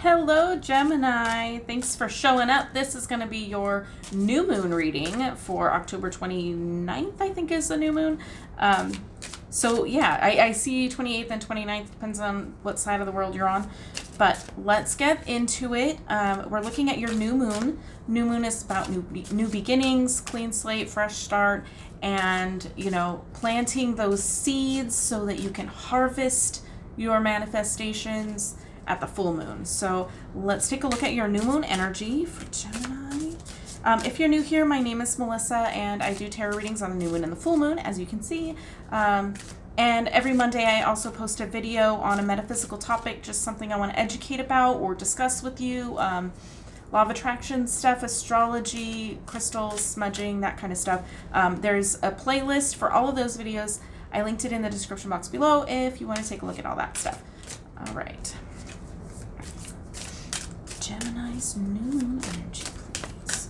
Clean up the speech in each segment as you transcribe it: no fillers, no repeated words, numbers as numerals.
Hello, Gemini. Thanks for showing up. This is going to be your new moon reading for October 29th, I think is the new moon. So yeah, I see 28th and 29th, depends on what side of the world you're on. But let's get into it. We're looking at your new moon. New moon is about new beginnings, clean slate, fresh start, and, you know, planting those seeds so that you can harvest your manifestations at the full moon. So let's take a look at your new moon energy for Gemini. If you're new here, my name is Melissa, and I do tarot readings on the new moon and the full moon, as you can see. And every Monday I also post a video on a metaphysical topic, just something I want to educate about or discuss with you. Law of attraction stuff, astrology, crystals, smudging, that kind of stuff. There's a playlist for all of those videos. I linked it in the description box below if you want to take a look at all that stuff. All right. Gemini's new moon energy, please.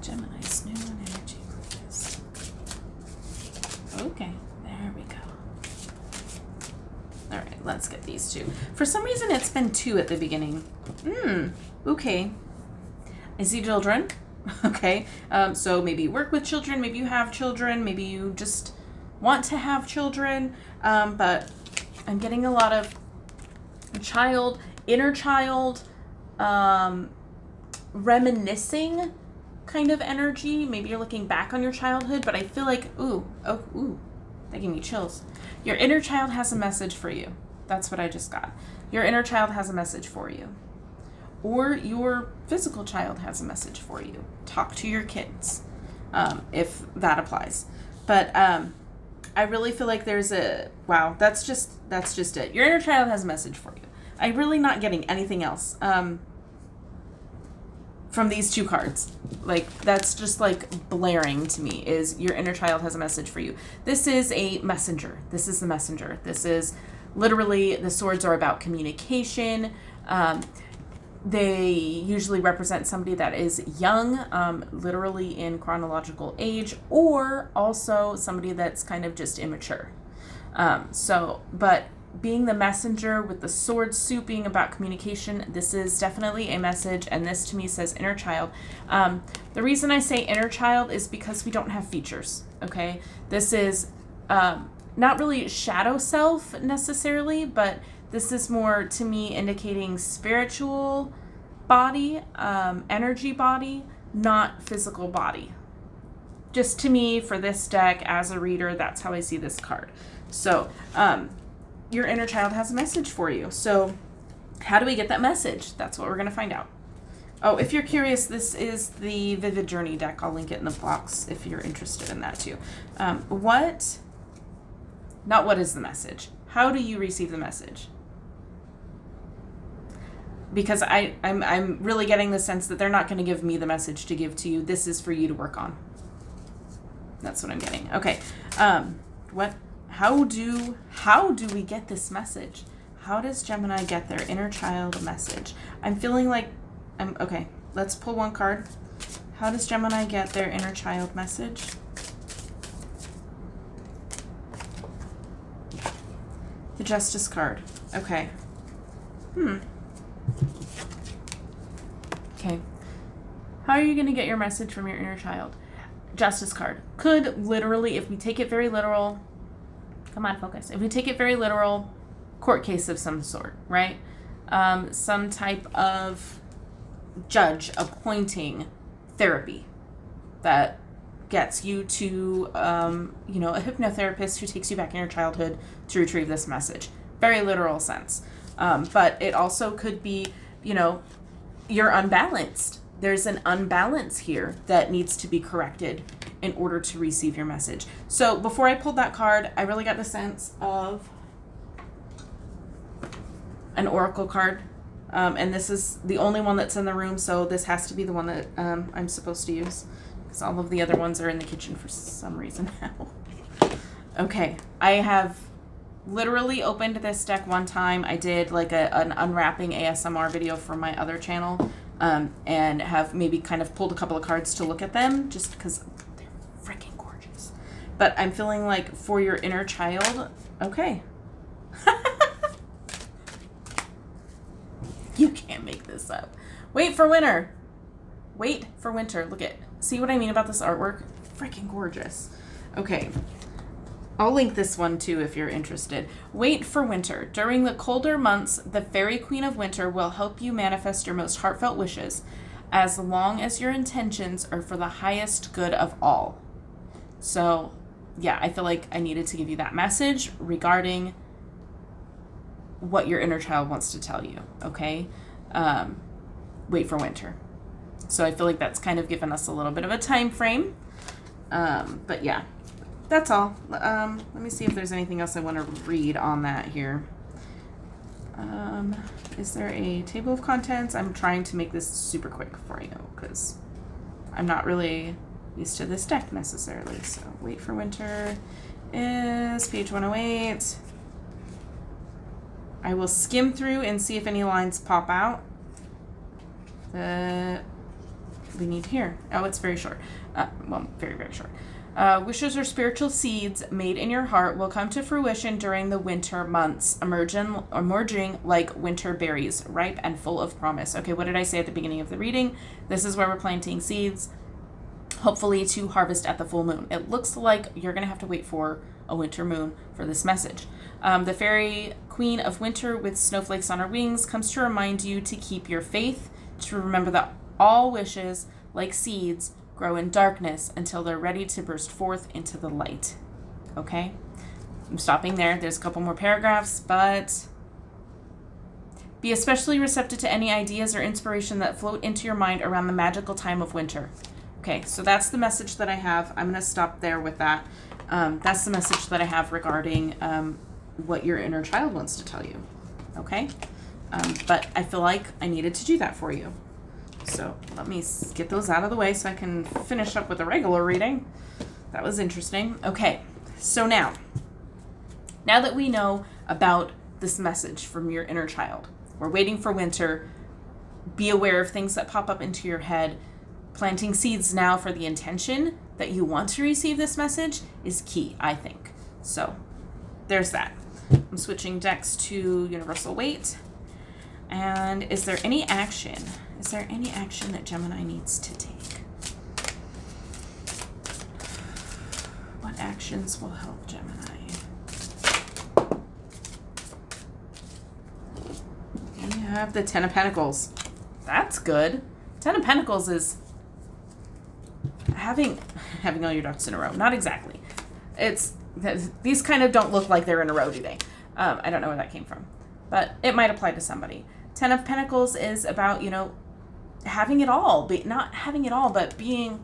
Gemini's new moon energy, please. Okay, there we go. All right, let's get these two. For some reason, it's been two at the beginning. Okay. I see children. Okay, so maybe you work with children, maybe you have children, maybe you just want to have children, but I'm getting a lot of child, inner child, reminiscing kind of energy. Maybe you're looking back on your childhood, but I feel like, that gave me chills. Your inner child has a message for you. That's what I just got. Your inner child has a message for you. Or your physical child has a message for you. Talk to your kids, if that applies. But I really feel like there's wow, that's just it. Your inner child has a message for you. I'm really not getting anything else from these two cards. Like, that's just like blaring to me, is your inner child has a message for you. This is a messenger. This is the messenger. This is literally, the swords are about communication. They usually represent somebody that is young, literally in chronological age, or also somebody that's kind of just immature. But being the messenger with the sword suit being about communication, this is definitely a message, and this to me says inner child. The reason I say inner child is because we don't have features, okay? This is not really shadow self necessarily, but this is more, to me, indicating spiritual body, energy body, not physical body. Just to me, for this deck, as a reader, that's how I see this card. So, your inner child has a message for you. So, how do we get that message? That's what we're going to find out. Oh, if you're curious, this is the Vivid Journey deck. I'll link it in the box if you're interested in that too. Not what is the message. How do you receive the message? Because I'm really getting the sense that they're not going to give me the message to give to you. This is for you to work on. That's what I'm getting. Okay. How do we get this message? How does Gemini get their inner child message? I'm feeling like okay. Let's pull one card. How does Gemini get their inner child message? The Justice card. Okay. Okay. How are you going to get your message from your inner child? Justice card. Could literally, if we take it very literal, come on, focus. If we take it very literal, court case of some sort, right? Some type of judge appointing therapy that gets you to, a hypnotherapist who takes you back in your childhood to retrieve this message. Very literal sense. But it also could be, you're unbalanced. There's an unbalance here that needs to be corrected in order to receive your message. So before I pulled that card, I really got the sense of an oracle card. And this is the only one that's in the room, so this has to be the one that I'm supposed to use, because all of the other ones are in the kitchen for some reason now. Okay, I have literally opened this deck one time. I did like an unwrapping ASMR video for my other channel. and have maybe kind of pulled a couple of cards to look at them just because they're freaking gorgeous. But I'm feeling like for your inner child, okay. You can't make this up. Wait for winter. Wait for winter. Look at, see what I mean about this artwork? Freaking gorgeous. Okay. I'll link this one too if you're interested. Wait for winter. During the colder months, the Fairy Queen of Winter will help you manifest your most heartfelt wishes, as long as your intentions are for the highest good of all. So, yeah, I feel like I needed to give you that message regarding what your inner child wants to tell you, okay? Wait for winter. So I feel like that's kind of given us a little bit of a time frame. But yeah. That's all. Let me see if there's anything else I want to read on that here. Is there a table of contents? I'm trying to make this super quick for you because I'm not really used to this deck necessarily. So wait for winter is page 108. I will skim through and see if any lines pop out that we need here. Oh, it's very short. Well, very, very short. Wishes or spiritual seeds made in your heart will come to fruition during the winter months, emerging like winter berries, ripe and full of promise. Okay, what did I say at the beginning of the reading? This is where we're planting seeds, hopefully to harvest at the full moon. It looks like you're going to have to wait for a winter moon for this message. The Fairy Queen of Winter with snowflakes on her wings comes to remind you to keep your faith, to remember that all wishes, like seeds, grow in darkness until they're ready to burst forth into the light. Okay? I'm stopping there. There's a couple more paragraphs, but be especially receptive to any ideas or inspiration that float into your mind around the magical time of winter. Okay, so that's the message that I have. I'm going to stop there with that. That's the message that I have regarding what your inner child wants to tell you. Okay? But I feel like I needed to do that for you. So let me get those out of the way so I can finish up with a regular reading. That was interesting. Okay, so now that we know about this message from your inner child, we're waiting for winter. Be aware of things that pop up into your head. Planting seeds now for the intention that you want to receive this message is key, I think. So there's that. I'm switching decks to Universal Weight. And is there any action? Is there any action that Gemini needs to take? What actions will help Gemini? We have the Ten of Pentacles. That's good. Ten of Pentacles is having all your ducks in a row. Not exactly. It's these kind of don't look like they're in a row, do they? I don't know where that came from, but it might apply to somebody. Ten of Pentacles is about, having it all, but not having it all, but being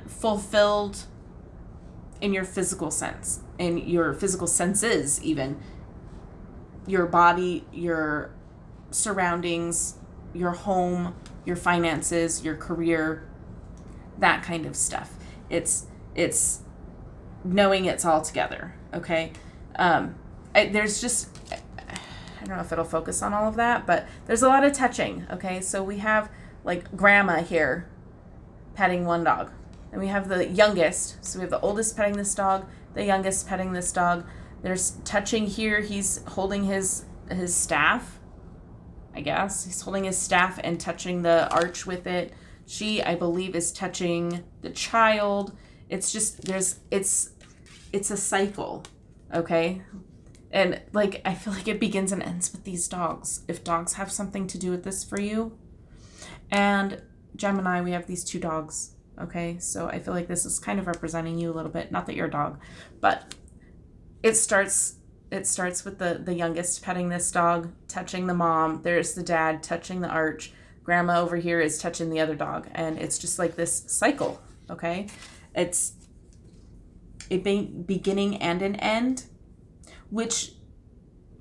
fulfilled in your physical sense, in your physical senses, even your body, your surroundings, your home, your finances, your career, that kind of stuff. It's knowing it's all together. Okay. There's just, I don't know if it'll focus on all of that, but there's a lot of touching, okay? So we have, like, grandma here petting one dog. And we have the youngest. So we have the oldest petting this dog, the youngest petting this dog. There's touching here. He's holding his staff, I guess. He's holding his staff and touching the arch with it. She, I believe, is touching the child. It's just, it's a cycle, okay? And, like, I feel like it begins and ends with these dogs. If dogs have something to do with this for you. And Gemini, we have these two dogs, okay? So I feel like this is kind of representing you a little bit. Not that you're a dog, but it starts with the youngest petting this dog, touching the mom. There's the dad touching the arch. Grandma over here is touching the other dog. And it's just like this cycle, okay? It's a beginning and an end, which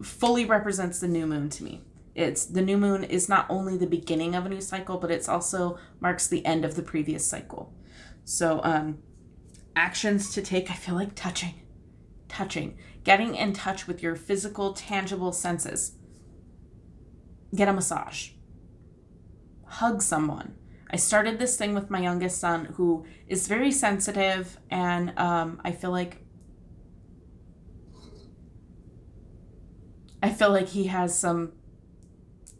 fully represents the new moon to me. The new moon is not only the beginning of a new cycle, but it's also marks the end of the previous cycle. So actions to take, I feel like touching, getting in touch with your physical, tangible senses. Get a massage. hug someone. I started this thing with my youngest son, who is very sensitive, and I feel like he has some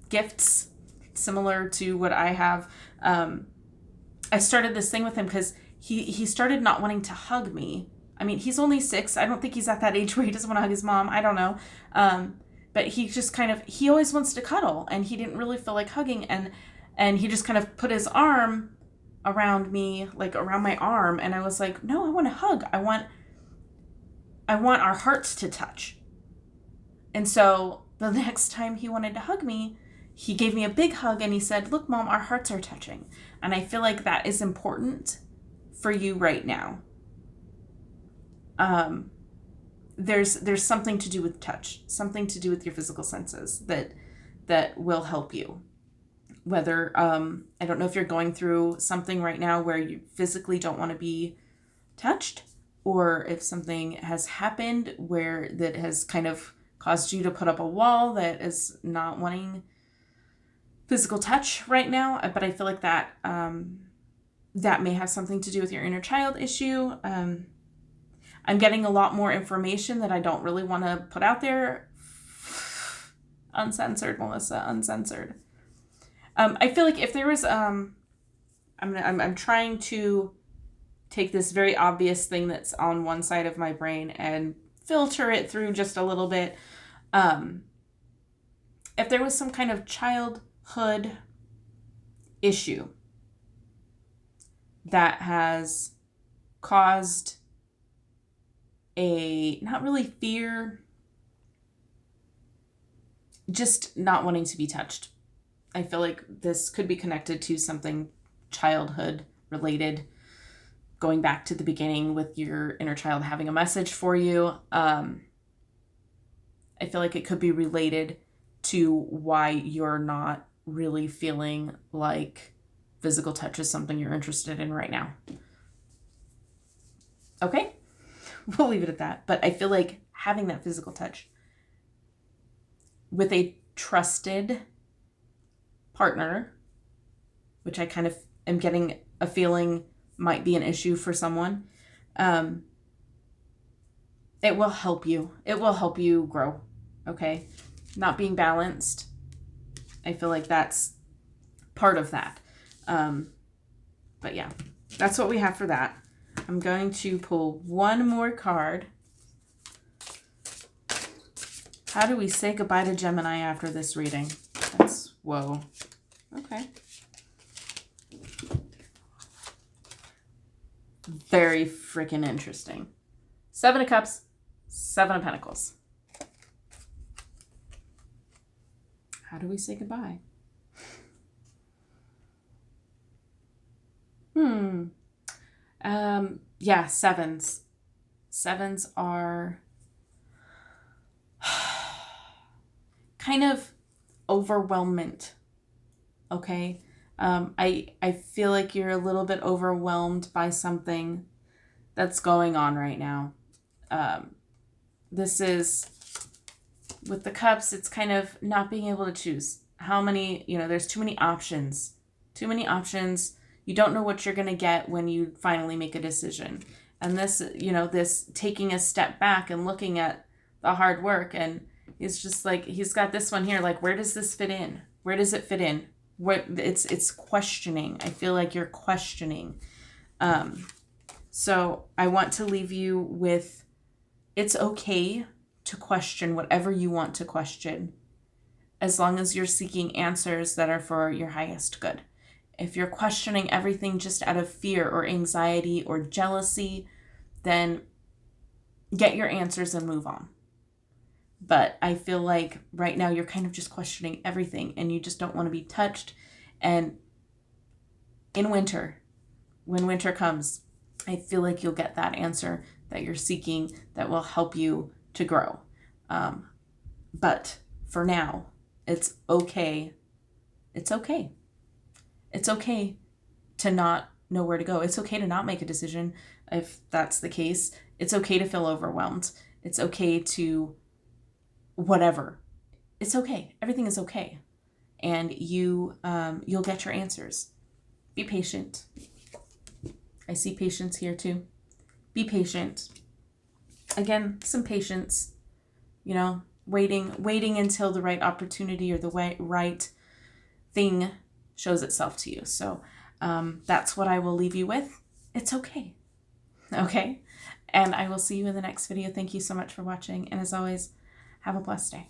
gifts similar to what I have. I started this thing with him because he started not wanting to hug me. I mean, he's only 6. I don't think he's at that age where he doesn't want to hug his mom. I don't know. But he just he always wants to cuddle, and he didn't really feel like hugging. And he just kind of put his arm around me, like around my arm. And I was like, no, I want to hug. I want our hearts to touch. And so the next time he wanted to hug me, he gave me a big hug and he said, look, Mom, our hearts are touching. And I feel like that is important for you right now. There's something to do with touch, something to do with your physical senses that will help you. Whether, I don't know if you're going through something right now where you physically don't want to be touched, or if something has happened where that has kind of caused you to put up a wall that is not wanting physical touch right now. But I feel like that that may have something to do with your inner child issue. I'm getting a lot more information that I don't really want to put out there. Uncensored, Melissa, uncensored. I feel like if there was, I'm trying to take this very obvious thing that's on one side of my brain and filter it through just a little bit. If there was some kind of childhood issue that has caused not really fear, just not wanting to be touched. I feel like this could be connected to something childhood related, going back to the beginning with your inner child having a message for you. I feel like it could be related to why you're not really feeling like physical touch is something you're interested in right now. Okay, we'll leave it at that. But I feel like having that physical touch with a trusted partner, which I kind of am getting a feeling might be an issue for someone, it will help you. It will help you grow, okay? Not being balanced, I feel like that's part of that. But yeah, that's what we have for that. I'm going to pull one more card. How do we say goodbye to Gemini after this reading? Whoa. Okay. Very freaking interesting. 7 of Cups, 7 of Pentacles. How do we say goodbye? Yeah, 7s. 7s are kind of overwhelmment. Okay. I feel like you're a little bit overwhelmed by something that's going on right now. This is with the Cups, it's kind of not being able to choose how many, there's too many options. You don't know what you're going to get when you finally make a decision. And this, this taking a step back and looking at the hard work, and it's just like, he's got this one here, like, where does this fit in? Where does it fit in? It's questioning. I feel like you're questioning. So I want to leave you with, it's okay to question whatever you want to question, as long as you're seeking answers that are for your highest good. If you're questioning everything just out of fear or anxiety or jealousy, then get your answers and move on. But I feel like right now you're kind of just questioning everything, and you just don't want to be touched. And in winter, when winter comes, I feel like you'll get that answer that you're seeking that will help you to grow. But for now, it's okay. It's okay. It's okay to not know where to go. It's okay to not make a decision if that's the case. It's okay to feel overwhelmed. It's okay to whatever. It's okay. Everything is okay. and you'll get your answers. Be patient. I see patience here too. Be patient. Again, some patience, you know, waiting until the right opportunity or the right thing shows itself to you. So that's what I will leave you with. It's okay. Okay. And I will see you in the next video. Thank you so much for watching. And as always, have a blessed day.